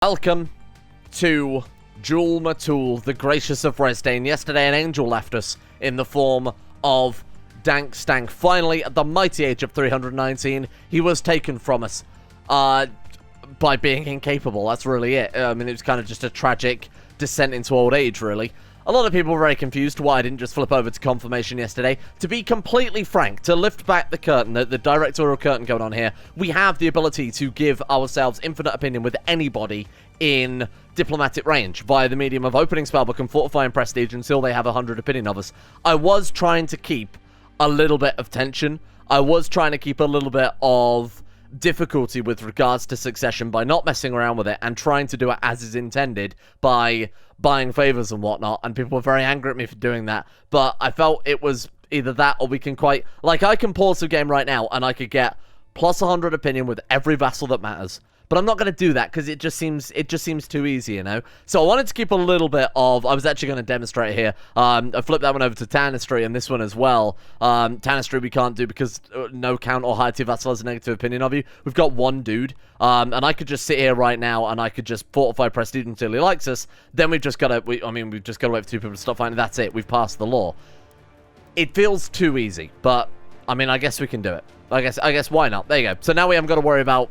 Welcome to Jul Matul, the Gracious of Resdain. Yesterday, an angel left us in the form of Dank Stank. Finally, at the mighty age of 319, he was taken from us by being incapable. That's really it. I mean, it was kind of just a tragic descent into old age, really. A lot of people were very confused why I didn't just flip over to confirmation yesterday. To be completely frank, to lift back the curtain, the directorial curtain going on here, we have the ability to give ourselves infinite opinion with anybody in diplomatic range via the medium of opening spellbook and fortifying prestige until they have 100 opinion of us. I was trying to keep a little bit of tension. I was trying to keep a little bit of difficulty with regards to succession by not messing around with it and trying to do it as is intended by buying favors and whatnot, and people were very angry at me for doing that, but I felt it was either that or we can quite, like, I can pause the game right now and I could get plus 100 opinion with every vassal that matters. But I'm not going to do that because it just seems too easy, you know? So I wanted to keep a little bit of... I was actually going to demonstrate here. I flipped that one over to Tanistry and this one as well. Tanistry we can't do because no count or high tier vassal has a negative opinion of you. We've got one dude. And I could just sit here right now and I could just fortify prestige until he likes us. Then we've just got to... we've just got to wait for two people to stop fighting. That's it. We've passed the law. It feels too easy. But, I mean, I guess we can do it. I guess why not? There you go. So now we haven't got to worry about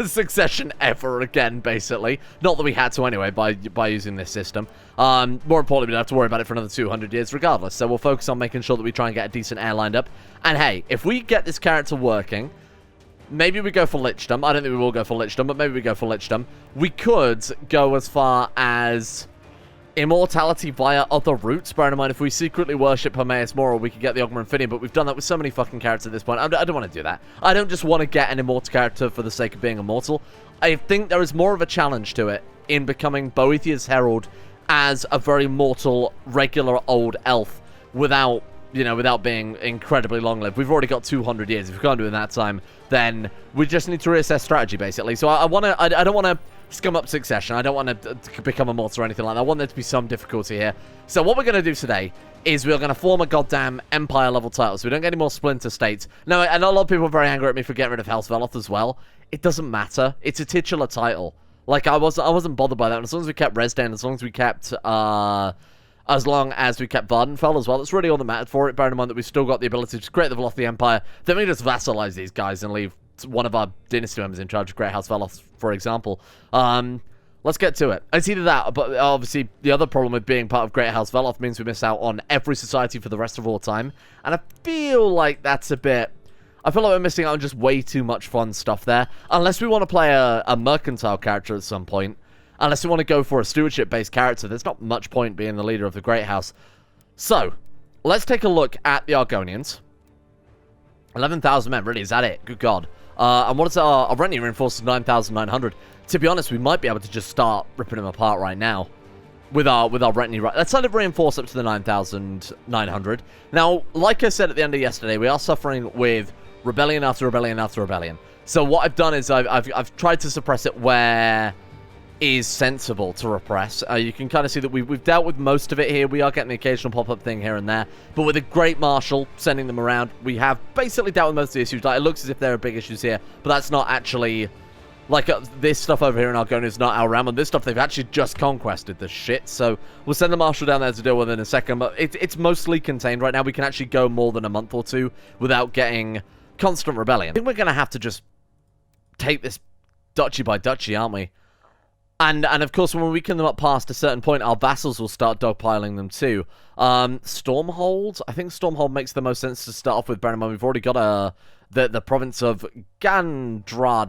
succession ever again, basically. Not that we had to anyway by using this system. More importantly, we don't have to worry about it for another 200 years regardless. So we'll focus on making sure that we try and get a decent heir lined up. And hey, if we get this character working, maybe we go for Lichdom. I don't think we will go for Lichdom, but maybe we go for Lichdom. We could go as far as immortality via other routes. Bearing in mind, if we secretly worship Hermaeus Moral, we could get the Ogma Infineum, but we've done that with so many fucking characters at this point. I don't want to do that. I don't just want to get an immortal character for the sake of being immortal. I think there is more of a challenge to it in becoming Boethiah's Herald as a very mortal, regular old elf without, without being incredibly long-lived. We've already got 200 years. If we can't do it in that time, then we just need to reassess strategy, basically. So I don't want to scum up succession. I don't want to become immortal or anything like that. I want there to be some difficulty here. So what we're going to do today is we're going to form a goddamn empire level title so we don't get any more splinter states. Now, I know a lot of people are very angry at me for getting rid of House Veloth as well. It doesn't matter. It's a titular title. Like, I wasn't bothered by that. And as long as we kept Resdain, as long as we kept Vvardenfell as well, that's really all that mattered for it. Bearing in mind that we've still got the ability to create the Veloth of the Empire. Then we just vassalize these guys and leave one of our dynasty members in charge of Great House Veloth, for example. Let's get to it. It's either that, but obviously the other problem with being part of Great House Veloth means we miss out on every society for the rest of all time. And I feel like that's a bit... I feel like we're missing out on just way too much fun stuff there. Unless we want to play a mercantile character at some point. Unless we want to go for a stewardship-based character, there's not much point being the leader of the Great House. So, let's take a look at the Argonians. 11,000 men, really, is that it? Good God. And what is our retinue reinforced 9,900? To be honest, we might be able to just start ripping them apart right now with our retinue. Right, let's let it reinforce up to the 9,900. Now, like I said at the end of yesterday, we are suffering with rebellion after rebellion after rebellion. So what I've done is I've tried to suppress it where is sensible to repress. You can kind of see that we've dealt with most of it here. We are getting the occasional pop-up thing here and there. But with a Great Marshal sending them around, we have basically dealt with most of the issues. Like, it looks as if there are big issues here, but that's not actually... Like, this stuff over here in Argonia is not our realm, and this stuff they've actually just conquested the shit. So we'll send the Marshal down there to deal with it in a second, but it's mostly contained right now. We can actually go more than a month or two without getting constant rebellion. I think we're going to have to just take this duchy by duchy, aren't we? And of course, when we weaken them up past a certain point, our vassals will start dogpiling them too. Stormhold? I think Stormhold makes the most sense to start off with. Bear in mind, we've already got the province of Gandradnan.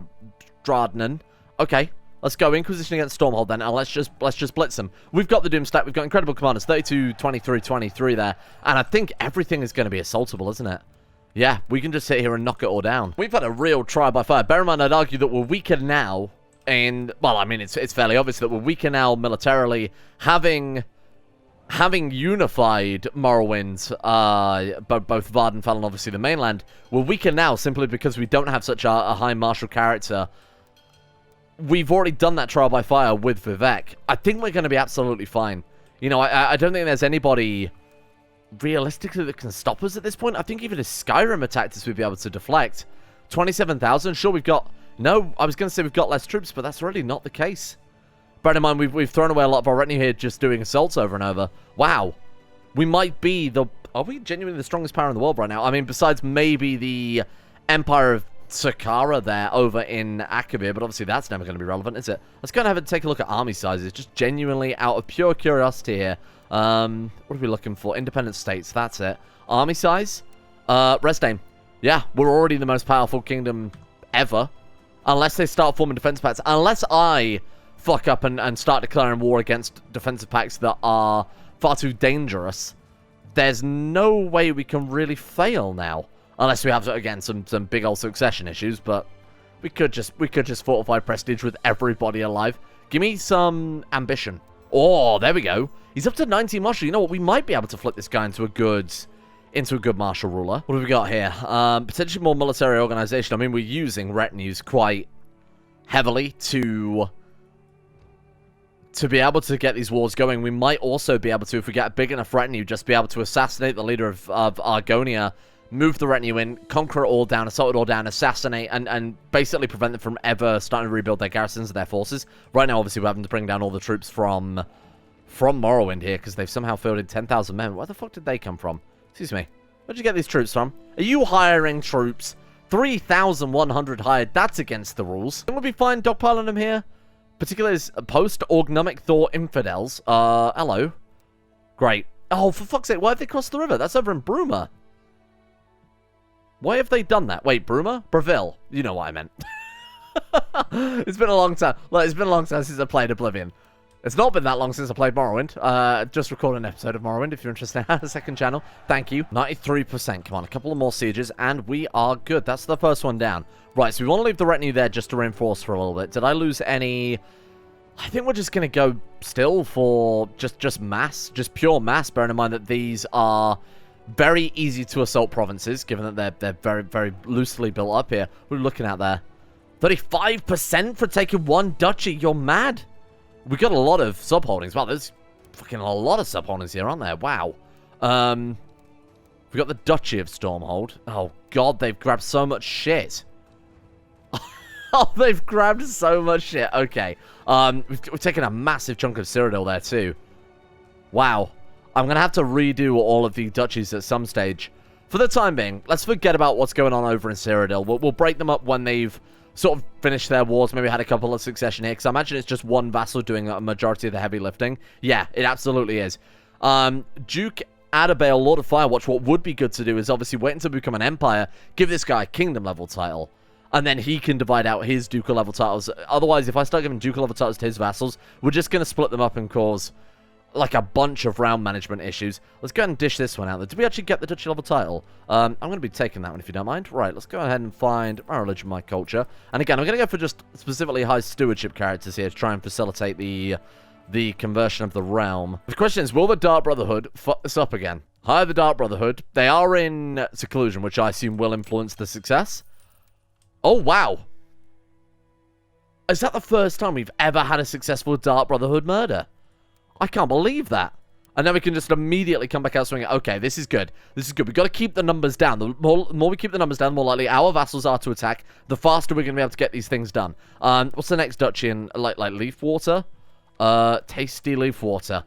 Okay, let's go Inquisition against Stormhold then, and let's just blitz them. We've got the Doom stack. We've got incredible commanders, 32, 23, 23 there, and I think everything is going to be assaultable, isn't it? Yeah, we can just sit here and knock it all down. We've had a real trial by fire. Bear in mind, I'd argue that we're weaker now. And, well, I mean, it's fairly obvious that we're weaker now militarily, having unified Morrowind, both Vvardenfell and obviously the mainland. We're weaker now simply because we don't have such a high martial character. We've already done that trial by fire with Vivek. I think we're going to be absolutely fine. You know, I don't think there's anybody realistically that can stop us at this point. I think even if Skyrim attacked us, we'd be able to deflect. 27,000, sure, we've got... No, I was going to say we've got less troops, but that's really not the case. Bear in mind, we've thrown away a lot of our retinue here just doing assaults over and over. Wow. We might be the... Are we genuinely the strongest power in the world right now? I mean, besides maybe the Empire of Takara there over in Akavir, but obviously that's never going to be relevant, is it? Let's go and have a take a look at army sizes, just genuinely out of pure curiosity here. What are we looking for? Independent states, that's it. Army size? Resdane. Yeah, we're already the most powerful kingdom ever. Unless they start forming defense pacts. Unless I fuck up and start declaring war against defensive pacts that are far too dangerous, there's no way we can really fail now. Unless we have, again, some big old succession issues, but we could just fortify prestige with everybody alive. Give me some ambition. Oh, there we go. He's up to 19 marshal. You know what? We might be able to flip this guy into a good martial ruler. What have we got here? Potentially more military organization. I mean, we're using retinues quite heavily to be able to get these wars going. We might also be able to, if we get a big enough retinue, just be able to assassinate the leader of Argonia, move the retinue in, conquer it all down, assault it all down, assassinate, and basically prevent them from ever starting to rebuild their garrisons and their forces. Right now, obviously, we're having to bring down all the troops from Morrowind here, because they've somehow fielded 10,000 men. Where the fuck did they come from? Excuse me. Where'd you get these troops from? Are you hiring troops? 3,100 hired. That's against the rules. Think we'll be fine dogpiling them here? Particularly as post-Orgnomic Thor infidels. Hello. Great. Oh, for fuck's sake, why have they crossed the river? That's over in Bruma. Why have they done that? Wait, Bruma? Breville. You know what I meant. It's been a long time. Look, it's been a long time since I played Oblivion. It's not been that long since I played Morrowind. Just recorded an episode of Morrowind if you're interested in a second channel. Thank you. 93%. Come on, a couple of more sieges, and we are good. That's the first one down. Right, so we want to leave the retinue there just to reinforce for a little bit. Did I lose any... I think we're just going to go still for just mass. Just pure mass, bearing in mind that these are very easy to assault provinces, given that they're very, very loosely built up here. What are we looking at there? 35% for taking one duchy? You're mad. We got a lot of subholdings. Wow, there's fucking a lot of subholdings here, aren't there? Wow. We got the Duchy of Stormhold. Oh, God, they've grabbed so much shit. Oh, they've grabbed so much shit. Okay. We've taken a massive chunk of Cyrodiil there, too. Wow. I'm going to have to redo all of the duchies at some stage. For the time being, let's forget about what's going on over in Cyrodiil. We'll break them up when they've sort of finished their wars, maybe had a couple of succession here, because I imagine it's just one vassal doing a majority of the heavy lifting. Yeah, it absolutely is. Duke Adabale, Lord of Firewatch, what would be good to do is obviously wait until we become an empire, give this guy a kingdom level title, and then he can divide out his ducal level titles. Otherwise, if I start giving ducal level titles to his vassals, we're just going to split them up and cause like a bunch of realm management issues. Let's go ahead and dish this one out. Did we actually get the duchy level title? I'm going to be taking that one if you don't mind. Right, let's go ahead and find my religion, my culture. And again, I'm going to go for just specifically high stewardship characters here to try and facilitate the conversion of the realm. The question is, will the Dark Brotherhood fuck this up again? Hire the Dark Brotherhood. They are in seclusion, which I assume will influence the success. Oh, wow. Is that the first time we've ever had a successful Dark Brotherhood murder? I can't believe that. And then we can just immediately come back out swinging. Okay, this is good. This is good. We've got to keep the numbers down. The more we keep the numbers down, the more likely our vassals are to attack. The faster we're going to be able to get these things done. What's the next duchy in? Like Leafwater? Tasty Leafwater.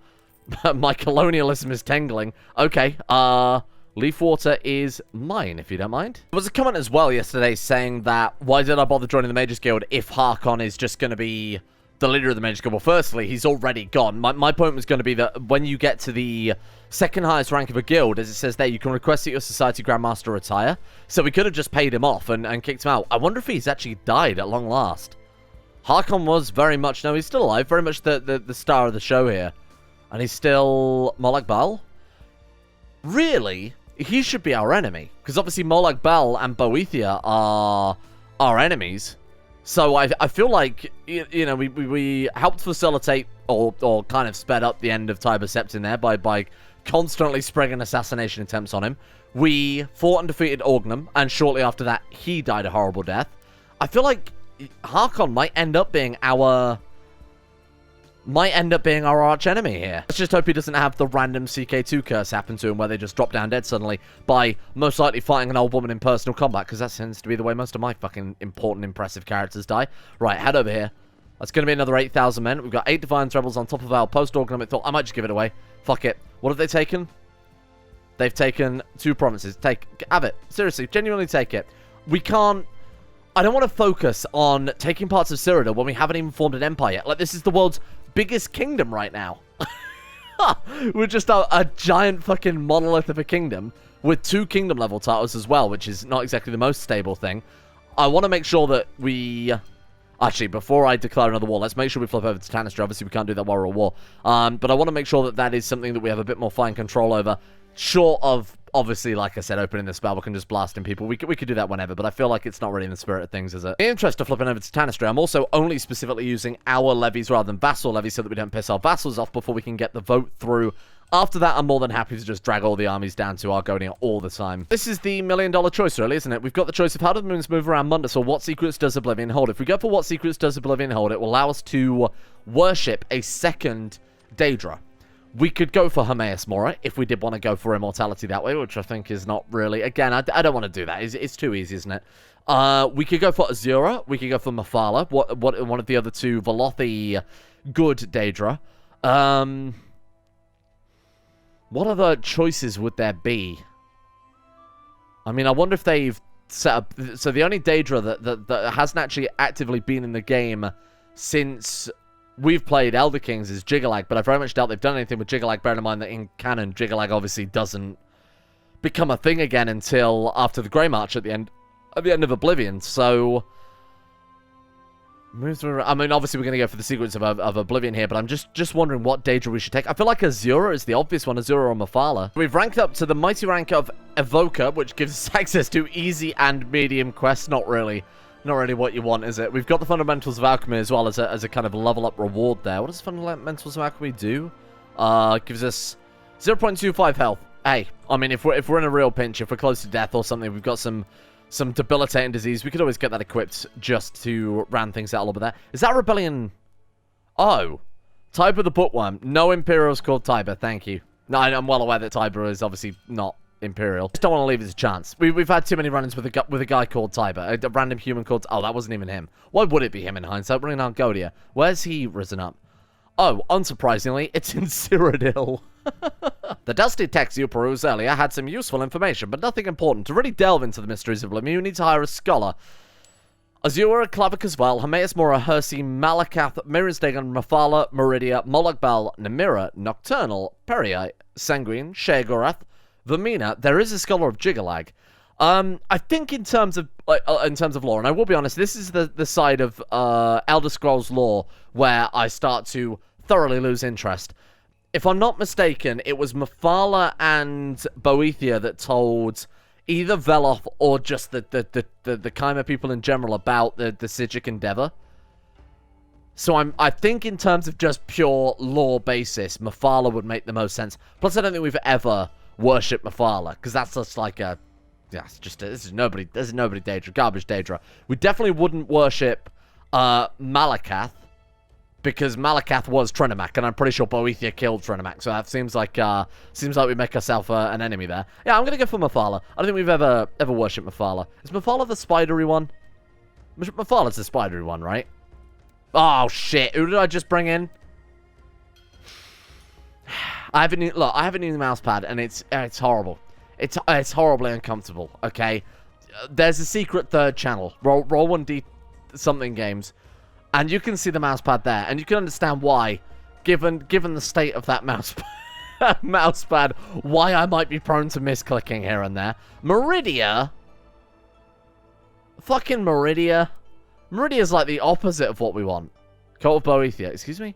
My colonialism is tingling. Okay, Leafwater is mine, if you don't mind. There was a comment as well yesterday saying that, why did I bother joining the Mages Guild if Harkon is just going to be the leader of the Mages Guild? Well, firstly, he's already gone. My point was going to be that when you get to the second highest rank of a guild, as it says there, you can request that your Society Grandmaster retire. So we could have just paid him off and kicked him out. I wonder if he's actually died at long last. Harkon was very much, no, he's still alive, very much the star of the show here. And he's still Molag Bal? Really? He should be our enemy. Because obviously Molag Bal and Boethia are our enemies. So I feel like, you know, we helped facilitate or kind of sped up the end of Tiber Septim there by constantly springing assassination attempts on him. We fought and defeated Orgnum, and shortly after that, he died a horrible death. I feel like Harkon might end up being our arch enemy here. Let's just hope he doesn't have the random CK2 curse happen to him where they just drop down dead suddenly by most likely fighting an old woman in personal combat, because that tends to be the way most of my fucking important, impressive characters die. Right, head over here. That's going to be another 8,000 men. We've got 8 Divine Rebels on top of our post-Orgnomic Thought. I might just give it away. Fuck it. What have they taken? They've taken 2 provinces. Have it. Seriously, genuinely take it. We can't... I don't want to focus on taking parts of Cyrodiil when we haven't even formed an empire yet. Like, this is the world's biggest kingdom right now. We're just a giant fucking monolith of a kingdom with 2 kingdom-level titles as well, which is not exactly the most stable thing. I want to make sure that we... Actually, before I declare another war, let's make sure we flip over to Tanistry. Obviously, we can't do that while we're at war. But I want to make sure that that is something that we have a bit more fine control over. Short of, obviously, like I said, opening the spell, we can just blasting people. We could do that whenever, but I feel like it's not really in the spirit of things, is it? In the interest of flipping over to Tanistry, I'm also only specifically using our levies rather than vassal levies so that we don't piss our vassals off before we can get the vote through. After that, I'm more than happy to just drag all the armies down to Argonia all the time. This is the $1 million choice, really, isn't it? We've got the choice of how do the moons move around Mundus or what secrets does Oblivion hold. If we go for what secrets does Oblivion hold, it will allow us to worship a second Daedra. We could go for Hermaeus Mora if we did want to go for immortality that way, which I think is not really... Again, I don't want to do that. It's too easy, isn't it? We could go for Azura. We could go for Mephala. One of the other 2 Velothi good Daedra. What other choices would there be? I mean, I wonder if they've set up... So the only Daedra that hasn't actually actively been in the game since we've played Elder Kings is Jiggalag, but I very much doubt they've done anything with Jiggalag, bearing in mind that in canon, Jiggalag obviously doesn't become a thing again until after the Grey March at the end of Oblivion, so... I mean, obviously we're going to go for the secrets of Oblivion here, but I'm just wondering what Daedra we should take. I feel like Azura is the obvious one, Azura or Mephala. We've ranked up to the mighty rank of Evoker, which gives us access to easy and medium quests. Not really what you want, is it? We've got the Fundamentals of Alchemy as well as a kind of level up reward there. What does Fundamentals of Alchemy do? Gives us 0.25 health. Hey, I mean, if we're in a real pinch, if we're close to death or something, we've got some debilitating disease, we could always get that equipped just to round things out a little bit there. Is that Rebellion? Oh. Tiber the Bookworm. No Imperials called Tiber, thank you. No, I'm well aware that Tiber is obviously not Imperial. Just don't want to leave it a chance. We've had too many run-ins with a guy called Tiber. A random human called... Oh, that wasn't even him. Why would it be him in hindsight? We're in Argonia. Where's he risen up? Oh, unsurprisingly, it's in Cyrodiil. The dusty text you perused earlier had some useful information, but nothing important. To really delve into the mysteries of Oblivion, you need to hire a scholar. Azura, Clavik as well, Hermaeus Mora, Hersi, Malakath, Mirisdagon, Mephala, Meridia, Molag Bal, Namira, Nocturnal, Perii, Sanguine, Sheogorath, Vermina. There is a scholar of Jiggalag. I think in terms of lore, and I will be honest, this is the side of Elder Scrolls lore where I start to thoroughly lose interest. If I'm not mistaken, it was Mephala and Boethia that told either Veloth or just the Chimer people in general about the Sigic endeavor. So I think in terms of just pure lore basis, Mephala would make the most sense. Plus, I don't think we've ever worshipped Mephala, because that's just like a... Yeah, it's just... This is nobody Daedra. Garbage Daedra. We definitely wouldn't worship Malakath, because Malakath was Trinimac, and I'm pretty sure Boethia killed Trinimac, so that seems like we make ourselves an enemy there. Yeah, I'm gonna go for Mephala. I don't think we've ever worshipped Mephala. Is Mephala the spidery one? Mephala's the spidery one, right? Oh shit! Who did I just bring in? I haven't used the mouse pad, and it's horrible. It's horribly uncomfortable. Okay, there's a secret third channel. Roll 1D something games. And you can see the mouse pad there, and you can understand why, given the state of that mouse pad, why I might be prone to misclicking here and there. Meridia? Fucking Meridia. Meridia's like the opposite of what we want. Cult of Boethia, excuse me?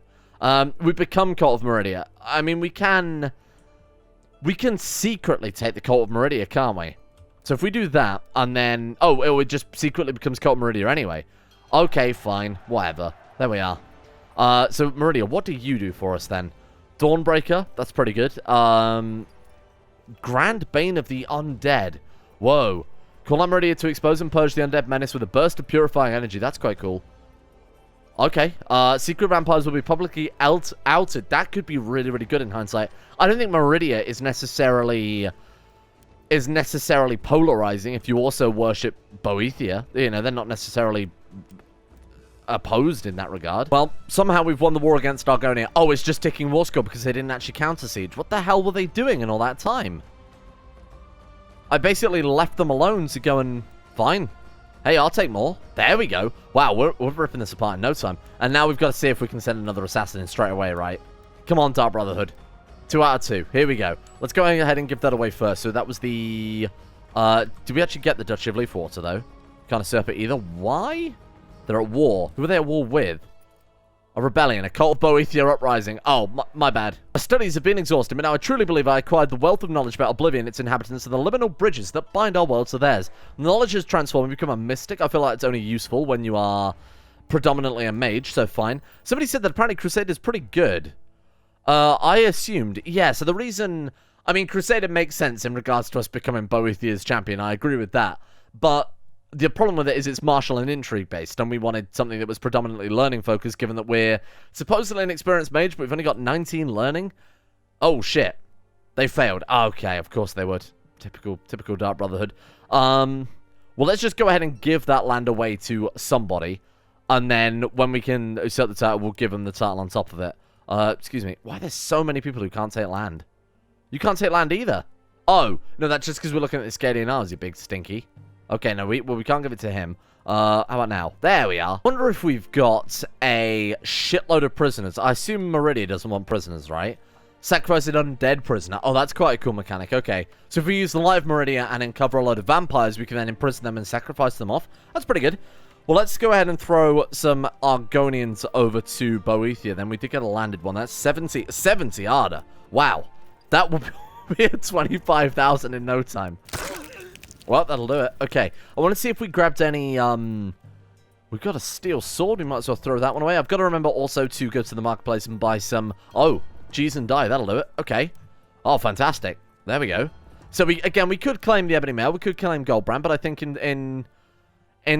We become Cult of Meridia. I mean, we can secretly take the Cult of Meridia, can't we? So if we do that, and then... Oh, it just secretly becomes Cult of Meridia anyway. Okay, fine. Whatever. There we are. So, Meridia, what do you do for us, then? Dawnbreaker. That's pretty good. Grand Bane of the Undead. Whoa. Call on Meridia to expose and purge the undead menace with a burst of purifying energy. That's quite cool. Okay. Secret vampires will be publicly outed. That could be really, really good in hindsight. I don't think Meridia is necessarily polarizing if you also worship Boethia. You know, they're not necessarily opposed in that regard. Well, somehow we've won the war against Argonia. Oh, it's just ticking war score because they didn't actually counter siege. What the hell were they doing in all that time? I basically left them alone to go and... Fine. Hey, I'll take more. There we go. Wow, we're ripping this apart in no time. And now we've got to see if we can send another assassin in straight away, right? Come on, Dark Brotherhood. 2 out of 2. Here we go. Let's go ahead and give that away first. So that was the... did we actually get the Duchy of Leafwater, though? Can't usurp it either. Why? They're at war. Who are they at war with? A rebellion. A cult of Boethia uprising. Oh, my bad. My studies have been exhausting, but now I truly believe I acquired the wealth of knowledge about Oblivion, its inhabitants, and the liminal bridges that bind our worlds to theirs. Knowledge has transformed and become a mystic. I feel like it's only useful when you are predominantly a mage, so fine. Somebody said that apparently Crusader is pretty good. I assumed. Yeah, so the reason... I mean, Crusader makes sense in regards to us becoming Boethia's champion. I agree with that. But the problem with it is it's martial and intrigue based, and we wanted something that was predominantly learning focused, given that we're supposedly an experienced mage, but we've only got 19 learning. Oh, shit. They failed. Okay, of course they would. Typical Dark Brotherhood. Well, let's just go ahead and give that land away to somebody, and then when we can usurp the title, we'll give them the title on top of it. Excuse me. Why there's so many people who can't take land? You can't take land either. Oh, no, that's just because we're looking at the Scadian Isles, you big stinky. Okay, no, we can't give it to him. How about now? There we are. Wonder if we've got a shitload of prisoners. I assume Meridia doesn't want prisoners, right? Sacrifice an undead prisoner. Oh, that's quite a cool mechanic. Okay, so if we use the Light of Meridia and then cover a load of vampires, we can then imprison them and sacrifice them off. That's pretty good. Well, let's go ahead and throw some Argonians over to Boethia. Then we did get a landed one. That's 70 Arda. Wow. That will be at 25,000 in no time. Well, that'll do it. Okay. I want to see if we grabbed any, we've got a steel sword. We might as well throw that one away. I've got to remember also to go to the marketplace and buy some... Oh, cheese and dye. That'll do it. Okay. Oh, fantastic. There we go. So, we could claim the Ebony Mail. We could claim Goldbrand, but I think in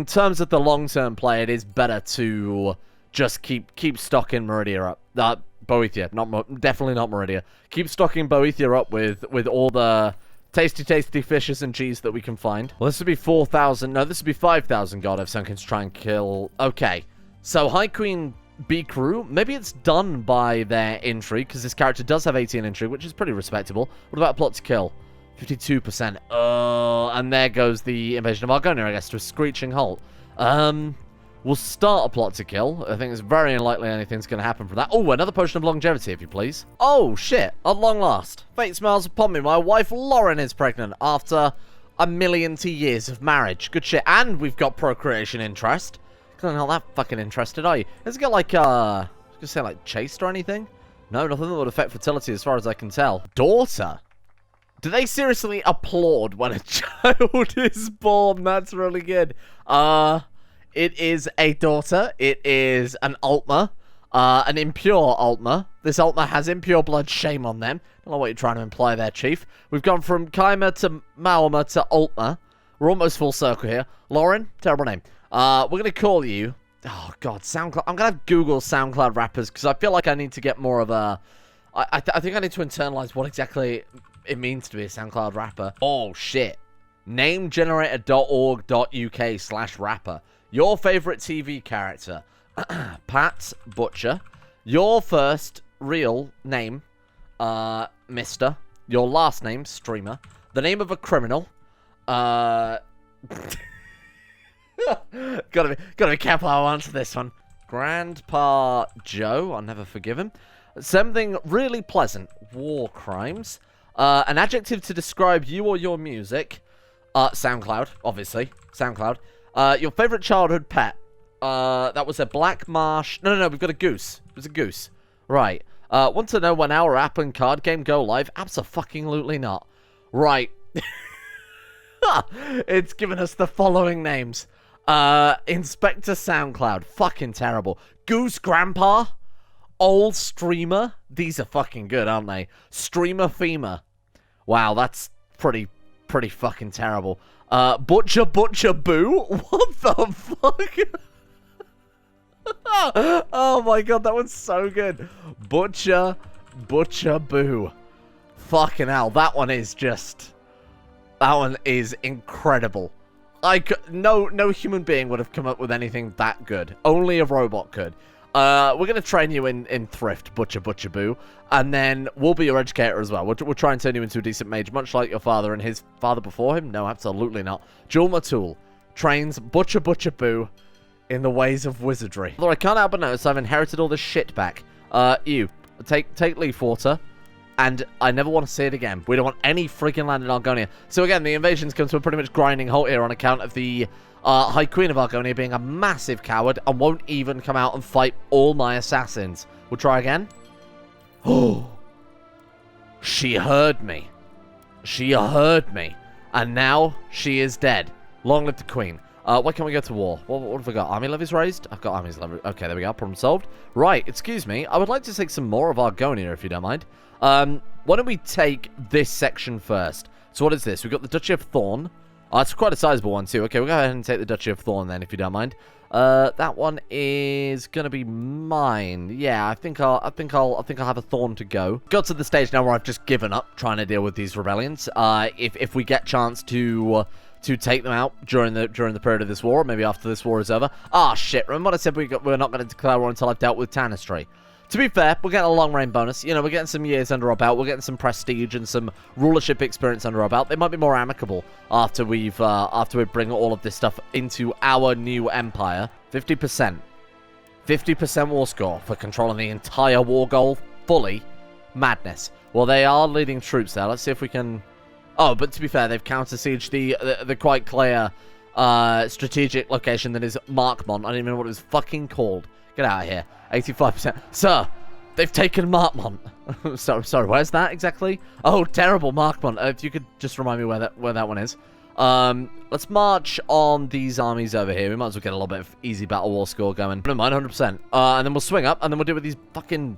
terms of the long-term play, it is better to just keep stocking Meridia up. Boethia, definitely not Meridia. Keep stocking Boethia up with all the tasty fishes and cheese that we can find. Well, this would be 4,000. No, this would be 5,000 God if someone can try and kill... Okay, so High Queen B Crew, maybe it's done by their intrigue, because this character does have 18 intrigue, which is pretty respectable. What about plot to kill? 52%. Oh, and there goes the invasion of Argonia, I guess, to a screeching halt. We'll start a plot to kill. I think it's very unlikely anything's going to happen from that. Oh, another potion of longevity, if you please. Oh, shit. At long last. Fate smiles upon me. My wife, Lauren, is pregnant after a million years of marriage. Good shit. And we've got procreation interest. I'm not that fucking interested, are you? Has it got like, I was going to say, like, chaste or anything? No, nothing that would affect fertility as far as I can tell. Daughter? Do they seriously applaud when a child is born? That's really good. It is a daughter. It is an Altmer. An impure Altmer. This Altmer has impure blood. Shame on them. I don't know what you're trying to imply there, Chief. We've gone from Chimer to Maormer to Altmer. We're almost full circle here. Lauren, terrible name. We're going to call you... Oh, God, SoundCloud. I'm going to have Google SoundCloud rappers because I feel like I need to get more of a... I think I need to internalize what exactly it means to be a SoundCloud rapper. Oh, shit. Namegenerator.org.uk/rapper. Your favorite TV character. Pat Butcher. Your first real name, Mr. Your last name, Streamer. The name of a criminal. Gotta be careful how I answer this one. Grandpa Joe. I'll never forgive him. Something really pleasant. War crimes. An adjective to describe you or your music. SoundCloud, obviously. SoundCloud. Your favorite childhood pet. That was a black marsh. No, we've got a goose. It was a goose. Right. Want to know when our app and card game go live? Abso-fucking-lutely not. Right. It's given us the following names. Inspector SoundCloud. Fucking terrible. Goose Grandpa. Old Streamer. These are fucking good, aren't they? Streamer Femur. Wow, that's pretty fucking terrible. Butcher Boo? What the fuck? Oh my god, that one's so good. Butcher Boo. Fucking hell, that one is incredible. No human being would have come up with anything that good. Only a robot could. We're going to train you in Thrift, Butcher Boo, and then we'll be your educator as well. We'll try and turn you into a decent mage, much like your father and his father before him. No, absolutely not. Jul Matul trains Butcher Boo in the ways of wizardry. Although I can't help but notice I've inherited all this shit back. You, take Leaf Water, and I never want to see it again. We don't want any freaking land in Argonia. So again, the invasion's come to a pretty much grinding halt here on account of the High Queen of Argonia being a massive coward and won't even come out and fight all my assassins. We'll try again. Oh, she heard me. She heard me. And now she is dead. Long live the Queen. Why can't we go to war? What have we got? Army levies raised? I've got armies levies. Okay, there we go. Problem solved. Right, excuse me. I would like to take some more of Argonia, if you don't mind. Why don't we take this section first? So what is this? We've got the Duchy of Thorn. Oh, it's quite a sizable one, too. Okay, we'll go ahead and take the Duchy of Thorn, then, if you don't mind. That one is gonna be mine. Yeah, I think I'll have a Thorn to go. Got to the stage now where I've just given up trying to deal with these rebellions. If we get chance to take them out during the period of this war, or maybe after this war is over. Ah, shit. Remember what I said we're not going to declare war until I've dealt with Tanistry. To be fair, we're getting a long reign bonus. You know, we're getting some years under our belt. We're getting some prestige and some rulership experience under our belt. They might be more amicable after we bring all of this stuff into our new empire. 50%. 50% war score for controlling the entire war goal fully. Madness. Well, they are leading troops there. Let's see if we can... Oh, but to be fair, they've counter-sieged the quite clear strategic location that is Markmont. I don't even know what it was fucking called. Get out of here. 85%. Sir, they've taken Markmont. Sorry, where's that exactly? Oh, terrible, Markmont. If you could just remind me where that one is. Let's march on these armies over here. We might as well get a little bit of easy battle war score going. No mind, 100%. And then we'll swing up, and then we'll do with these fucking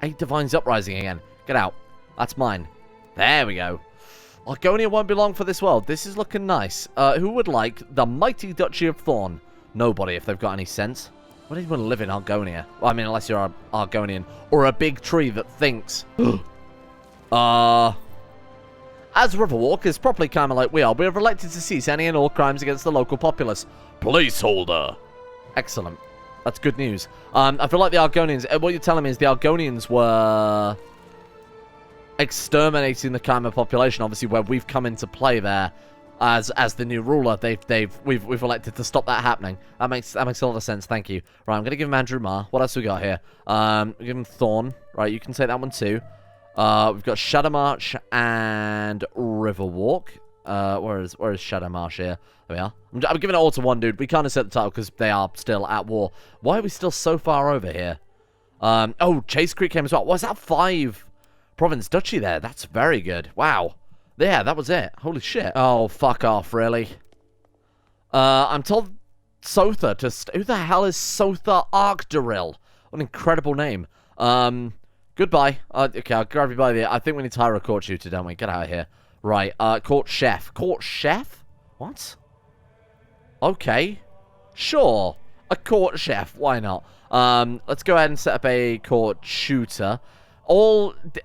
8 Divines Uprising again. Get out. That's mine. There we go. Argonia won't be long for this world. This is looking nice. Who would like the mighty Duchy of Thorn? Nobody, if they've got any sense. Why do you want to live in Argonia? Well, I mean, unless you're an Argonian. Or a big tree that thinks. As Riverwalkers, properly kind of like we are, we have elected to cease any and all crimes against the local populace. Placeholder. Excellent. That's good news. I feel like the Argonians... what you're telling me is the Argonians were... exterminating the Chimer population, obviously, where we've come into play there as the new ruler. We've elected to stop that happening. That makes a lot of sense. Thank you. Right, I'm gonna give him Andrew Marr. What else we got here? Give him Thorn. Right, you can take that one too. We've got Shadow March and Riverwalk. Where is Shadow March here? There we are. I'm giving it all to one dude. We can't set the title because they are still at war. Why are we still so far over here? Oh, Chase Creek came as well. Was that 5 province duchy there? That's very good. Wow. Yeah, that was it. Holy shit. Oh, fuck off, really? I'm told Sotha to... Who the hell is Sotha Arkdaril? What an incredible name. Goodbye. Okay, I'll grab you by the... I think we need to hire a court shooter, don't we? Get out of here. Right, court chef. Court chef? What? Okay. Sure. A court chef. Why not? Let's go ahead and set up a court shooter.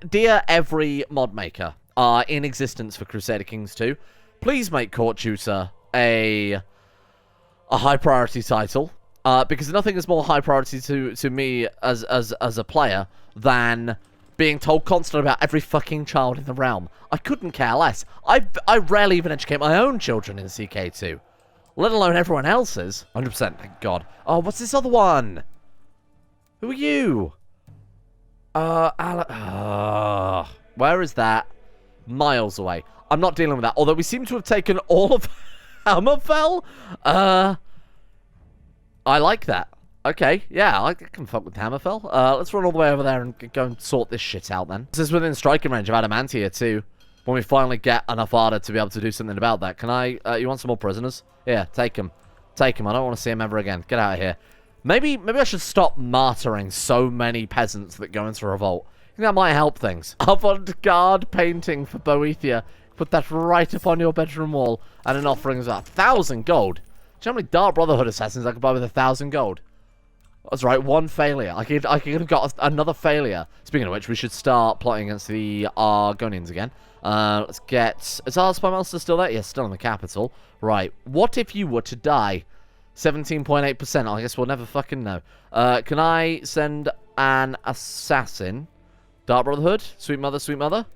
Dear every mod maker in existence for Crusader Kings II, please make court tutor a high priority title, because nothing is more high priority to me as a player than being told constantly about every fucking child in the realm. I couldn't care less. I rarely even educate my own children in CK2, let alone everyone else's. 100%, thank God. Oh, what's this other one? Who are you? Where is that? Miles away. I'm not dealing with that. Although we seem to have taken all of Hammerfell. I like that. Okay, yeah, I can fuck with Hammerfell. Let's run all the way over there and go and sort this shit out then. This is within striking range of Adamantia too. When we finally get enough ardor to be able to do something about that. Can I, you want some more prisoners? Yeah, take them. Take them. I don't want to see them ever again. Get out of here. Maybe I should stop martyring so many peasants that go into revolt. I think that might help things. Avant-garde painting for Boethia. Put that right upon your bedroom wall. And an offering of 1,000 gold. Do you know how many Dark Brotherhood assassins I could buy with 1,000 gold? That's right, one failure. I could have got another failure. Speaking of which, we should start plotting against the Argonians again. Let's get... Is our spy master still there? Yes, still in the capital. Right, what if you were to die? 17.8%. I guess we'll never fucking know. Can I send an assassin? Dark Brotherhood? Sweet mother, sweet mother?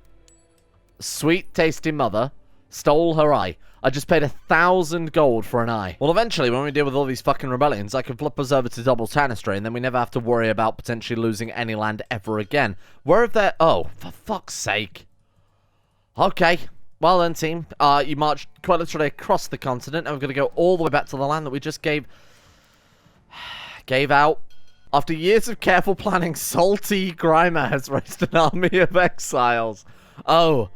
Sweet tasty mother stole her eye. I just paid 1,000 gold for an eye. Well, eventually, when we deal with all these fucking rebellions, I can flip us over to double Tanistry, and then we never have to worry about potentially losing any land ever again. Where have they... Oh, for fuck's sake. Okay. Well then, team. You marched quite literally across the continent, and we're going to go all the way back to the land that we just gave out. After years of careful planning, Salty Grimer has raised an army of exiles. Oh...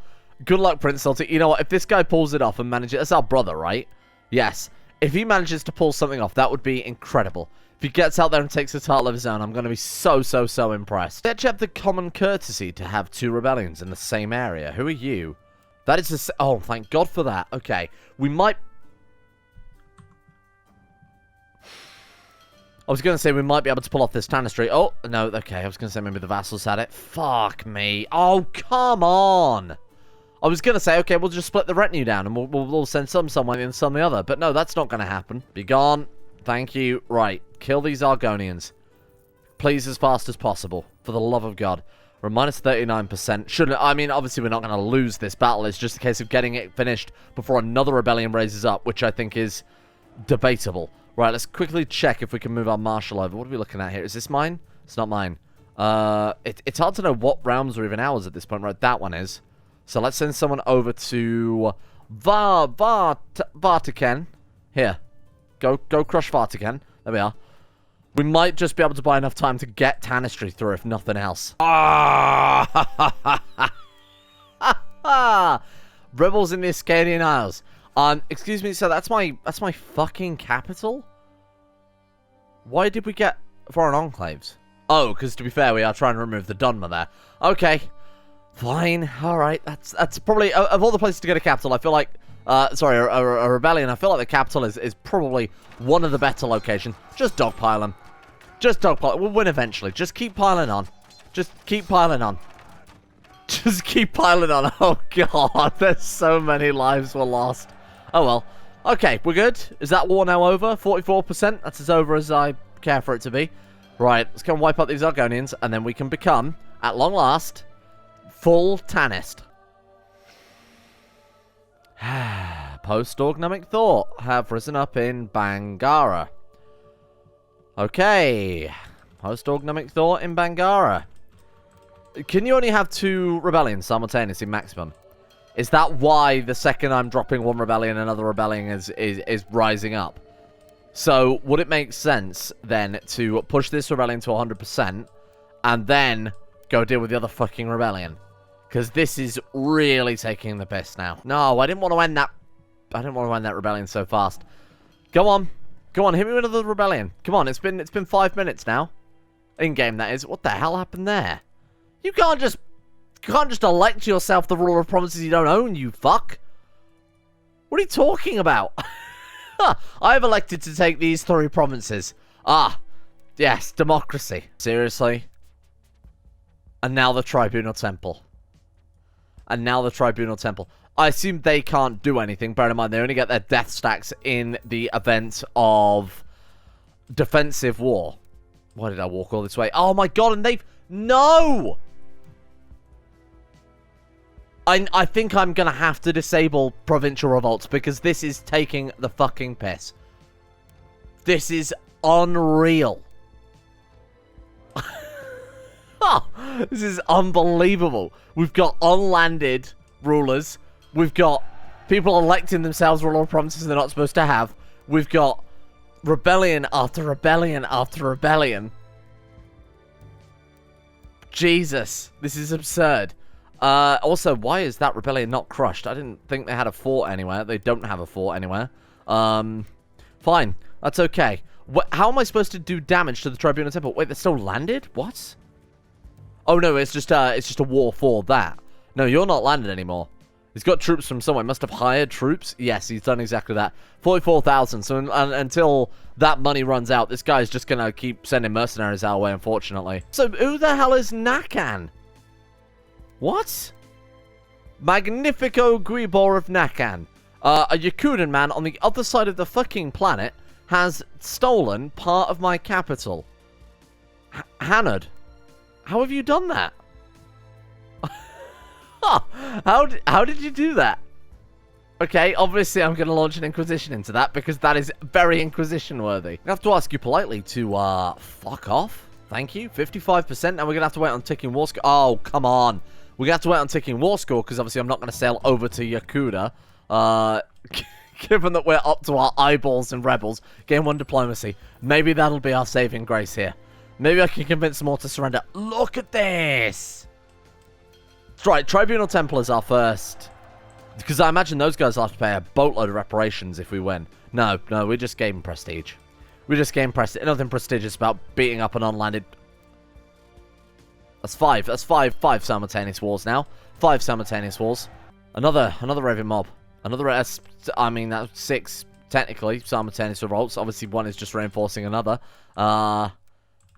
Good luck, Prince Salty. You know what? If this guy pulls it off and manages... That's our brother, right? Yes. If he manages to pull something off, that would be incredible. If he gets out there and takes a title of his own, I'm going to be so impressed. Let's have the common courtesy to have 2 rebellions in the same area. Who are you? That is a... Oh, thank God for that. Okay. We might... I was going to say we might be able to pull off this Tanistry. Oh, no. Okay. I was going to say maybe the vassals had it. Fuck me. Oh, come on. I was going to say, okay, we'll just split the retinue down and we'll send some somewhere and some the other. But no, that's not going to happen. Be gone. Thank you. Right. Kill these Argonians. Please, as fast as possible. For the love of God. We're minus 39%. Shouldn't... I mean, obviously, we're not going to lose this battle. It's just a case of getting it finished before another rebellion raises up, which I think is debatable. Right, let's quickly check if we can move our marshal over. What are we looking at here? Is this mine? It's not mine. It's hard to know what realms are even ours at this point. Right, that one is. So let's send someone over to Vartiken. Here. Go crush Vartiken. There we are. We might just be able to buy enough time to get Tanistry through, if nothing else. Rebels in the Ascanian Isles. Excuse me, so that's my fucking capital? Why did we get foreign enclaves? Oh, because to be fair, we are trying to remove the Dunmer there. Okay. Fine, alright, that's probably, of all the places to get a capital, I feel like, sorry, a rebellion, I feel like the capital is probably one of the better locations. Just dogpile them. Just dogpile, we'll win eventually. Just keep piling on. Just keep piling on. Just keep piling on. Oh god, there's so many lives were lost. Oh well. Okay, we're good. Is that war now over? 44%? That's as over as I care for it to be. Right, let's go and wipe out these Argonians, and then we can become, at long last... full Tanist. Post-Orgnomic Thought have risen up in Bangara. Okay. Post-Orgnomic Thought in Bangara. Can you only have 2 rebellions simultaneously maximum? Is that why the second I'm dropping one rebellion, another rebellion is rising up? So, would it make sense, then, to push this rebellion to 100% and then go deal with the other fucking rebellion? Because this is really taking the piss now. No, I didn't want to end that... I didn't want to end that rebellion so fast. Go on. Go on, hit me with another rebellion. Come on, it's been 5 minutes now. In-game, that is. What the hell happened there? You can't just elect yourself the ruler of provinces you don't own, you fuck. What are you talking about? I've elected to take these 3 provinces. Ah, yes, democracy. Seriously? And now the Tribunal Temple. And now the Tribunal Temple. I assume they can't do anything. Bear in mind, they only get their death stacks in the event of defensive war. Why did I walk all this way? Oh my god, and they've... No! I think I'm going to have to disable provincial revolts because this is taking the fucking piss. This is unreal. Oh, this is unbelievable. We've got unlanded rulers. We've got people electing themselves ruler of provinces they're not supposed to have. We've got rebellion after rebellion after rebellion. Jesus, this is absurd. Also, why is that rebellion not crushed? I didn't think they had a fort anywhere. They don't have a fort anywhere. Fine. That's okay. How am I supposed to do damage to the Tribunal Temple? Wait, they're still landed? What? Oh, no, it's just a war for that. No, you're not landed anymore. He's got troops from somewhere. Must have hired troops. Yes, he's done exactly that. 44,000. So until that money runs out, this guy's just going to keep sending mercenaries our way, unfortunately. So who the hell is Nakan? What? Magnifico Guibor of Nakan. A Yakudan man on the other side of the fucking planet has stolen part of my capital. Hanad, how have you done that? How did you do that? Okay, obviously I'm going to launch an Inquisition into that because that is very Inquisition-worthy. I have to ask you politely to, fuck off. Thank you. 55%. Now we're going to have to wait on ticking war score. Oh, come on. We're going to have to wait on ticking war score because obviously I'm not going to sail over to Yakuda. Given that we're up to our eyeballs in rebels. Game 1 diplomacy. Maybe that'll be our saving grace here. Maybe I can convince them all to surrender. Look at this! That's right, Tribunal Templars are first. Because I imagine those guys will have to pay a boatload of reparations if we win. No, we just gain prestige. We just gain prestige. Nothing prestigious about beating up an unlanded... That's five simultaneous wars now. 5 simultaneous wars. Another Raven mob. I mean, that's 6, technically, simultaneous revolts. Obviously, one is just reinforcing another.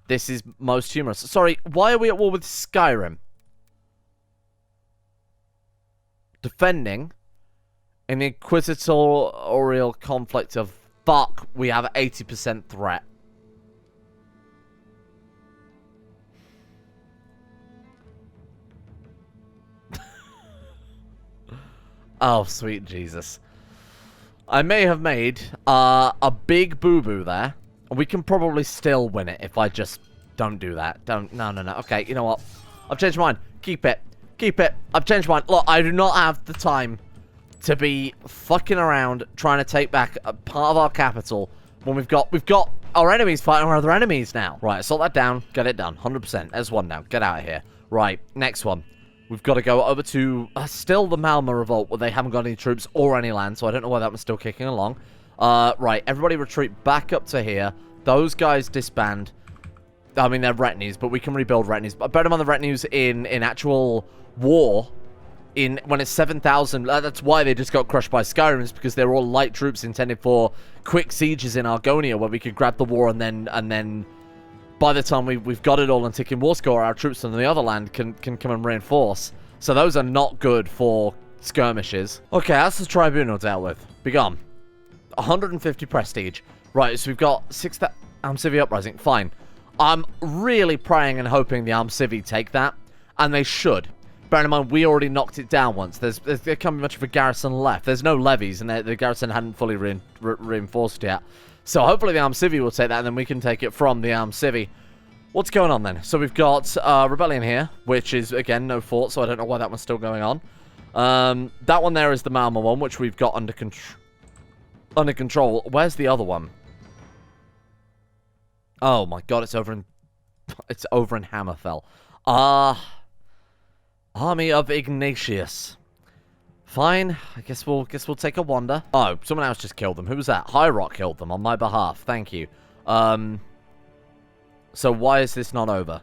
This is most humorous. Sorry, why are we at war with Skyrim? Defending in the Inquisitorial conflict of fuck, we have 80% threat. Oh, sweet Jesus. I may have made a big boo-boo there. We can probably still win it if I just don't do that. No. Okay, you know what? I've changed my mind. Keep it. I've changed my mind. Look, I do not have the time to be fucking around trying to take back a part of our capital when we've got our enemies fighting our other enemies now. Right, sort that down. Get it done. 100%. There's one down. Get out of here. Right, next one. We've got to go over to still the Malma Revolt where they haven't got any troops or any land, so I don't know why that one's still kicking along. Right, everybody retreat back up to here. Those guys disband. I mean, they're retinues, but we can rebuild retinues. But bear in mind the retinues in actual war, when it's 7,000, that's why they just got crushed by Skyrim, is because they're all light troops intended for quick sieges in Argonia, where we could grab the war and then by the time we've got it all and ticking war score, our troops on the other land can come and reinforce. So those are not good for skirmishes. Okay, that's the Tribunal dealt with. Be gone. 150 prestige. Right, so we've got 6,000 Amcivi Uprising. Fine. I'm really praying and hoping the Amcivi take that, and they should. Bear in mind, we already knocked it down once. There can't be much of a garrison left. There's no levies, and the garrison hadn't fully reinforced yet. So hopefully the Amcivi will take that, and then we can take it from the Amcivi. What's going on then? So we've got Rebellion here, which is, again, no fort, so I don't know why that one's still going on. That one there is the Malma one, which we've got under control. Where's the other one? Oh my god, it's over in Hammerfell. Army of Ignatius. Fine, I guess we'll take a wander. Oh, someone else just killed them. Who was that? High Rock killed them on my behalf. Thank you. So why is this not over?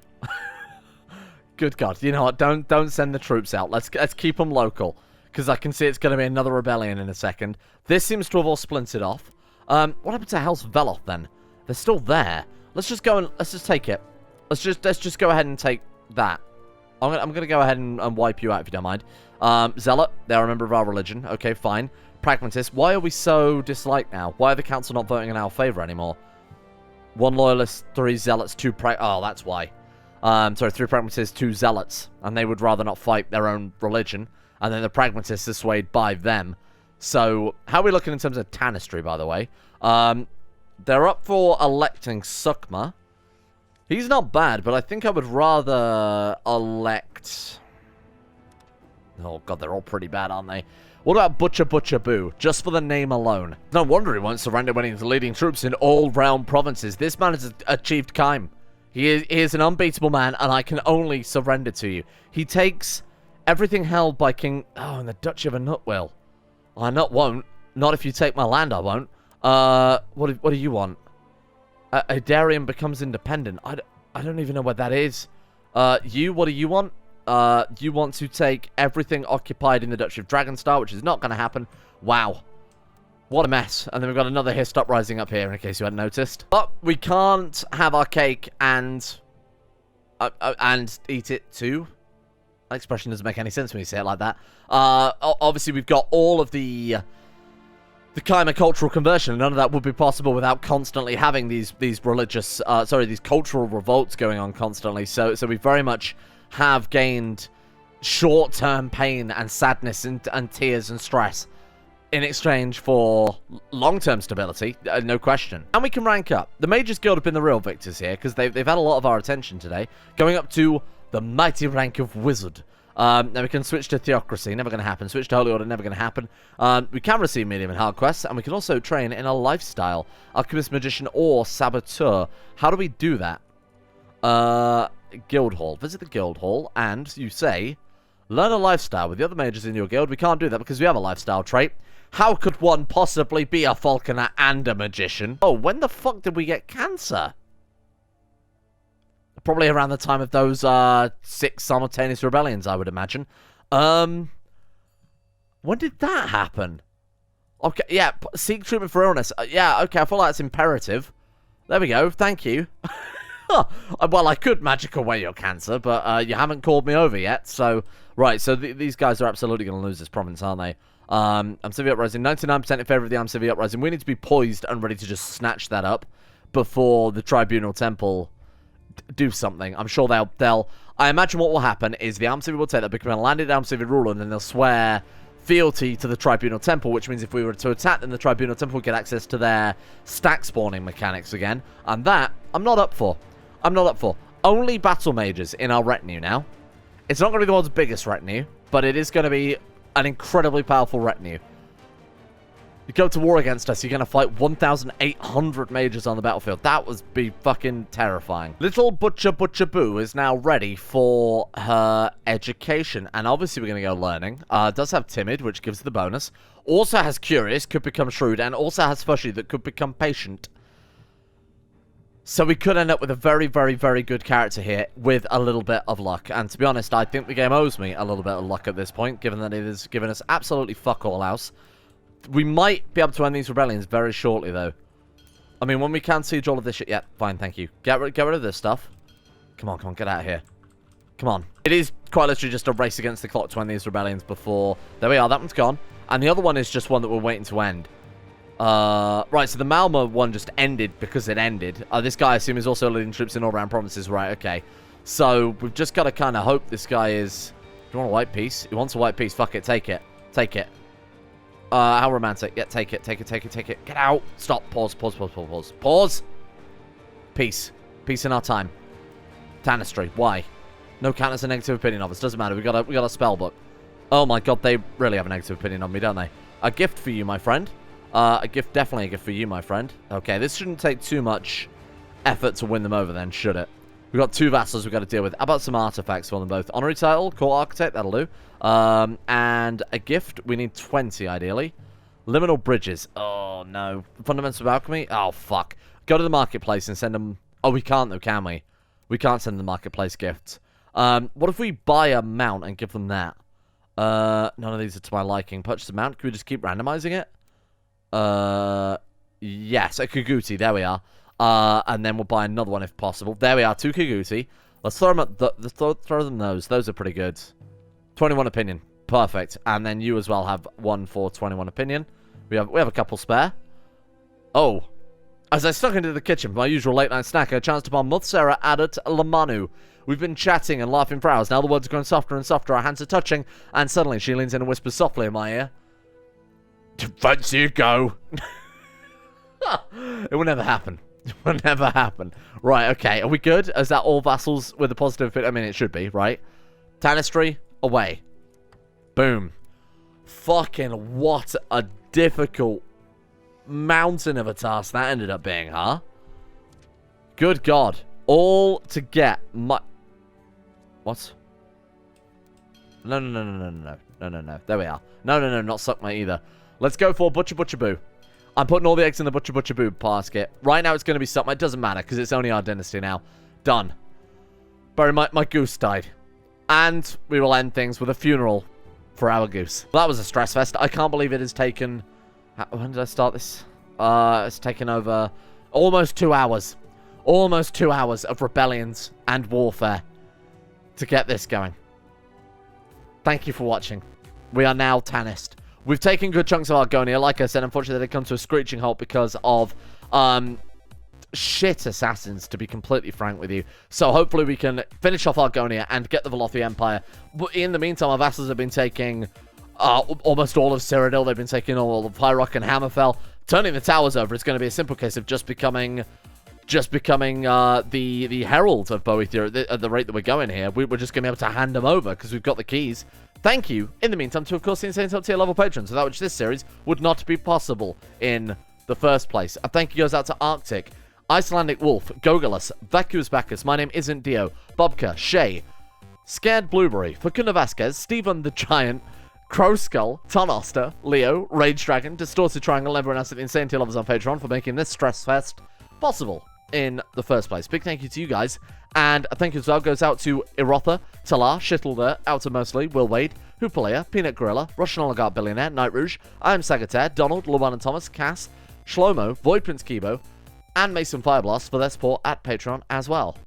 Good God. You know what? Don't send the troops out. Let's keep them local, because I can see it's going to be another rebellion in a second. This seems to have all splintered off. What happened to House Veloth then? They're still there. Let's just go and let's just take it. Let's just go ahead and take that. I'm gonna go ahead and wipe you out if you don't mind. Zealot, they're a member of our religion. Okay, fine. Pragmatist, why are we so disliked now? Why are the council not voting in our favor anymore? 1 loyalist, 3 zealots, 2 oh, that's why. Sorry, 3 pragmatists, 2 zealots, and they would rather not fight their own religion, and then the pragmatists are swayed by them. So, how are we looking in terms of Tanistry, by the way? They're up for electing Sukma. He's not bad, but I think I would rather elect... Oh god, they're all pretty bad, aren't they? What about Butcher Boo? Just for the name alone. No wonder he won't surrender when he's leading troops in all realm provinces. This man has achieved Kime. He is an unbeatable man, and I can only surrender to you. He takes everything held by King... Oh, and the Duchy of Nutwill. I won't. Not if you take my land, I won't. What do you want? Adarian becomes independent. I don't even know what that is. What do you want? You want to take everything occupied in the Duchy of Dragonstar, which is not going to happen. Wow. What a mess. And then we've got another Hist uprising up here, in case you hadn't noticed. But we can't have our cake and eat it too. That expression doesn't make any sense when you say it like that. Obviously, we've got all of the Chimer cultural conversion, and none of that would be possible without constantly having these religious, these cultural revolts going on constantly. So we very much have gained short-term pain and sadness and tears and stress in exchange for long-term stability, no question. And we can rank up. The Mages Guild have been the real victors here, because they've had a lot of our attention today, going up to the mighty rank of Wizard. Now we can switch to Theocracy, never going to happen. Switch to Holy Order, never going to happen. We can receive medium and hard quests, and we can also train in a lifestyle. Alchemist, Magician, or Saboteur. How do we do that? Guild Hall. Visit the Guild Hall, and you say, learn a lifestyle with the other mages in your guild. We can't do that because we have a lifestyle trait. How could one possibly be a Falconer and a Magician? Oh, when the fuck did we get cancer? Probably around the time of those 6 simultaneous rebellions, I would imagine. When did that happen? Okay, yeah, seek treatment for illness. Yeah, okay, I feel like that's imperative. There we go, thank you. Well, I could magic away your cancer, but you haven't called me over yet, so... Right, so these guys are absolutely going to lose this province, aren't they? Amcivi Uprising, 99% in favor of the Amcivi Uprising. We need to be poised and ready to just snatch that up before the Tribunal Temple do something. I'm sure they'll... I imagine what will happen is the Amcivi will take that, become a landed Amcivi ruler, and then they'll swear fealty to the Tribunal Temple, which means if we were to attack them, the Tribunal Temple would get access to their stack spawning mechanics again, and that I'm not up for. I'm not up for. Only battle mages in our retinue now. It's not going to be the world's biggest retinue, but it is going to be an incredibly powerful retinue. You go to war against us, you're going to fight 1,800 mages on the battlefield. That would be fucking terrifying. Little Butcher Boo is now ready for her education. And obviously we're going to go learning. Does have Timid, which gives the bonus. Also has Curious, could become Shrewd. And also has Fushy, that could become Patient. So we could end up with a very, very, very good character here with a little bit of luck. And to be honest, I think the game owes me a little bit of luck at this point, given that it has given us absolutely fuck all else. We might be able to end these rebellions very shortly, though. I mean, when we can siege all of this shit... Yeah, fine, thank you. Get rid of this stuff. Come on, get out of here. Come on. It is quite literally just a race against the clock to end these rebellions before... There we are, that one's gone. And the other one is just one that we're waiting to end. Right, so the Malma one just ended because it ended. This guy, I assume, is also leading troops in all around provinces. Right, okay. So, we've just got to kind of hope this guy is... Do you want a white piece? He wants a white piece. Fuck it, take it. Take it. How romantic. Yeah, take it. Get out. Stop. Pause. Peace. Peace in our time. Tanistry. Why? No count as a negative opinion of us. Doesn't matter. We got a spell book. Oh my god, they really have a negative opinion on me, don't they? A gift for you, my friend. Definitely a gift for you, my friend. Okay, this shouldn't take too much effort to win them over then, should it? We've got 2 vassals we've got to deal with. How about some artifacts for them both? Honorary title, Court Architect, that'll do. And a gift, we need 20, ideally. Liminal Bridges. Oh, no. Fundamentals of Alchemy? Oh, fuck. Go to the marketplace and send them... Oh, we can't, though, can we? We can't send them marketplace gifts. What if we buy a mount and give them that? None of these are to my liking. Purchase a mount. Can we just keep randomizing it? Yes, a Kaguti. There we are. And then we'll buy another one if possible. There we are, 2 Kaguti. Let's throw them at throw them those. Those are pretty good. 21 opinion. Perfect. And then you as well have one for 21 opinion. We have a couple spare. Oh. As I snuck into the kitchen for my usual late night snack, I chanced upon Muthsera Adat Lamanu. We've been chatting and laughing for hours. Now the words are going softer and softer. Our hands are touching. And suddenly she leans in and whispers softly in my ear. Fancy you go. It will never happen. It will never happen. Right, okay. Are we good? Is that all vassals with a positive fit? I mean, it should be, right? Tanistry, away. Boom. Fucking what a difficult mountain of a task that ended up being, huh? Good God. All to get my... What? No. There we are. No, not suck my either. Let's go for Butcher Boo. I'm putting all the eggs in the Butcher Boo basket. Right now it's going to be something. It doesn't matter because it's only our dynasty now. Done. Barry, my goose died. And we will end things with a funeral for our goose. That was a stress fest. I can't believe it has taken... When did I start this? It's taken over almost 2 hours. Almost 2 hours of rebellions and warfare to get this going. Thank you for watching. We are now Tannist. We've taken good chunks of Argonia. Like I said, unfortunately, they come to a screeching halt because of shit assassins, to be completely frank with you. So hopefully we can finish off Argonia and get the Velothi Empire. But in the meantime, our vassals have been taking almost all of Cyrodiil. They've been taking all of Pyrock and Hammerfell. Turning the towers over, it's going to be a simple case of just becoming the herald of Boethiah at the rate that we're going here. We're just going to be able to hand them over because we've got the keys. Thank you, in the meantime, to, of course, the insane top tier level patrons, without which this series would not be possible in the first place. A thank you goes out to Arctic, Icelandic Wolf, Gogolus, Vacuous Bacchus, My Name Isn't Dio, Bobka, Shay, Scared Blueberry, Facunda Vasquez, Stephen the Giant, Crow Skull, Ton Oster, Leo, Rage Dragon, Distorted Triangle, everyone else at the insane tier levels on Patreon for making this stress fest possible in the first place. Big thank you to you guys, and a thank you as well goes out to Erotha, Talar, Shittleder, Outer Mostly, Will Wade, Hoopalea, Peanut Gorilla, Russian Oligarch Billionaire, Night Rouge, I Am Sagittaire, Donald, Luan and Thomas, Cass, Shlomo, Void Prince Kibo, and Mason Fireblast for their support at Patreon as well.